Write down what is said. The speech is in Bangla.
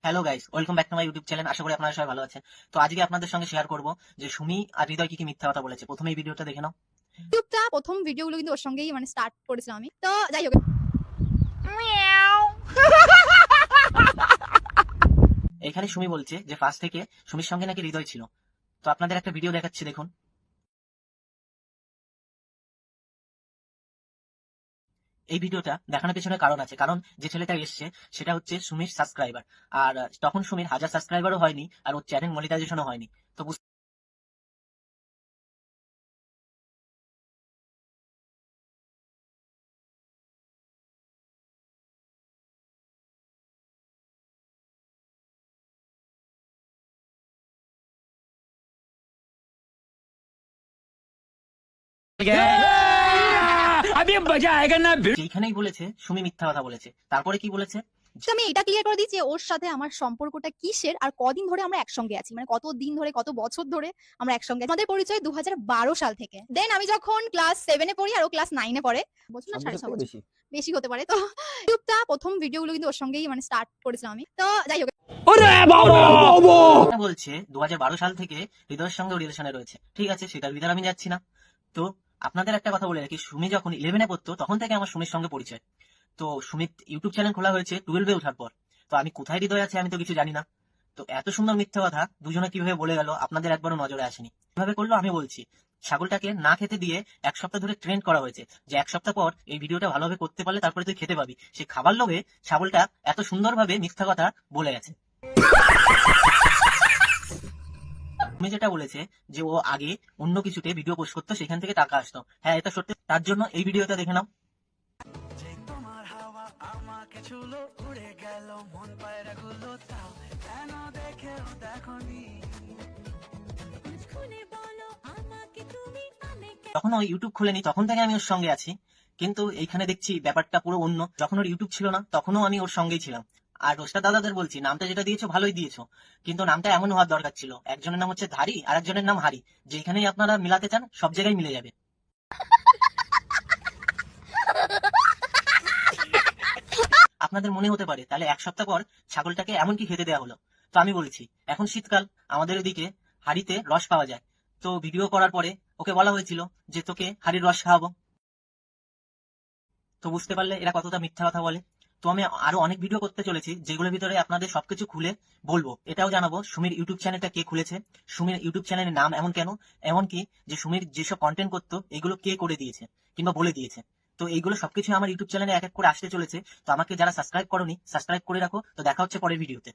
Hello guys, welcome back to my YouTube channel. আশা করি আপনারা সবাই ভালো আছেন। তো আজকে আপনাদের সঙ্গে শেয়ার করব যে সুমি আর হৃদয় কি কি মিথ্যা কথা বলেছে। প্রথমে এই ভিডিওটা দেখে নাও। ইউটিউবটা প্রথম ভিডিওগুলো কিন্তু ওর সঙ্গেই স্টার্ট করেছিলাম আমি। তো যাই হোক, এখানে সুমি বলছে যে ফার্স্ট থেকে সুমির সঙ্গে নাকি হৃদয় ছিল। তো আপনাদের একটা ভিডিও দেখাচ্ছি, দেখুন। এই ভিডিওটা দেখানোর পেছনে কারণ আছে, কারণ যে ছেলেটা এসছে সেটা হচ্ছে সুমির সাবস্ক্রাইবার। আর তখন সুমির 1000 সাবস্ক্রাইবারও হয়নি, আর ওর চ্যানেল মনিটাইজেশনও হয়নি। তো এইখানেই বলেছে সুমি মিথ্যা কথা বলেছে। তারপরে কি বলেছে? তো আমি এটা ক্লিয়ার করে দিই যে ওর সাথে আমার সম্পর্কটা কিসের আর কদিন ধরে আমরা একসঙ্গে আছি, কত দিন ধরে, কত বছর ধরে আমরা একসঙ্গে আছি। আমাদের পরিচয় 2012 সাল থেকে। দেন আমি যখন ক্লাস 7 এ পড়ি আর ও ক্লাস 9 এ পড়ে, বছর না 6.5 বছর বেশি হতে পারে। তো ইউটিউবটা প্রথম ভিডিওগুলো কিন্তু ওর সঙ্গেই স্টার্ট করেছিলাম আমি। তো যাই হোক, বলছে 2012 সাল থেকে হৃদয়ের সঙ্গে রিলেশনে রয়েছে। ঠিক আছে, সেটার ভিতরে আমি যাচ্ছি না। তো আপনাদের একটা কথা বলে রাখি, সুমি যখন 11-এ পড়তো তখন থেকে আমার সুমির সঙ্গে পরিচয়। তো সুমিত ইউটিউব চ্যানেল খোলা হয়েছে 12-এ ওঠার পর। তো আমি কোথায় হৃদয় আছে আমি তো কিছু জানি না। তো এত সুন্দর মিথ্যা কথা দুজনে কিভাবে বলে গেল আপনাদের একবারও নজরে আসেনি। কিভাবে করলো আমি বলছি। ছাগলটাকে না খেতে দিয়ে 1 সপ্তাহ ধরে ট্রেন্ড করা হয়েছে যে 1 সপ্তাহ পর এই ভিডিওটা ভালোভাবে করতে পারলে তারপরে তুই খেতে পাবি। সেই খাবার লোভে ছাগলটা এত সুন্দরভাবে মিথ্যা কথা বলে গেছে। তুমি যেটা বলেছে যে ও আগে অন্য কিছুতে ভিডিও পোস্ট করতো, সেখান থেকে টাকা আসতো। হ্যাঁ, এটা সত্যি। তার জন্য এই ভিডিওটা দেখে নাও। তখন ও ইউটিউব খুলেনি, তখন থেকে আমি ওর সঙ্গে আছি। কিন্তু এইখানে দেখছি ব্যাপারটা পুরো অন্য। যখন ওর ইউটিউব ছিল না তখনও আমি ওর সঙ্গেই ছিলাম। আর রোস্টার দাদাদের বলছি, নামটা যেটা দিয়েছো ভালোই দিয়েছো, কিন্তু নামটা এমন হওয়ার দরকার ছিল। একজনের নাম হচ্ছে ধারি আর একজনের নাম হারি। যেখানেই আপনারা মিলাতে চান সব জায়গায় মিলে যাবে। আপনাদের মনে হতে পারে তাহলে 1 সপ্তাহ পর ছাগলটাকে এমন কি খেতে দেওয়া হলো। তো আমি বলছি, এখন শীতকাল, আমাদের ওদিকে হাড়িতে রস পাওয়া যায়। তো ভিডিও করার পরে ওকে বলা হয়েছিল যে তোকে হাড়ির রস খাওয়াবো। তো বুঝতে পারলে এরা কতটা মিথ্যা কথা বলে। তো আমি আরো অনেক ভিডিও করতে চলেছি যেগুলোর ভিতরে আপনাদের সবকিছু খুলে বলবো। এটাও জানাবো সুমির ইউটিউব চ্যানেলটা কে খুলেছে, সুমির ইউটিউব চ্যানেলের নাম এমন কেন, এমনকি যে সুমির যেসব কন্টেন্ট করতো এগুলো কে করে দিয়েছে কিংবা বলে দিয়েছে। তো এইগুলো সবকিছু আমার ইউটিউব চ্যানেলে এক এক করে আসতে চলেছে। তো আমাকে যারা সাবস্ক্রাইব করোনি সাবস্ক্রাইব করে রাখো। তো দেখা হচ্ছে পরের ভিডিওতে।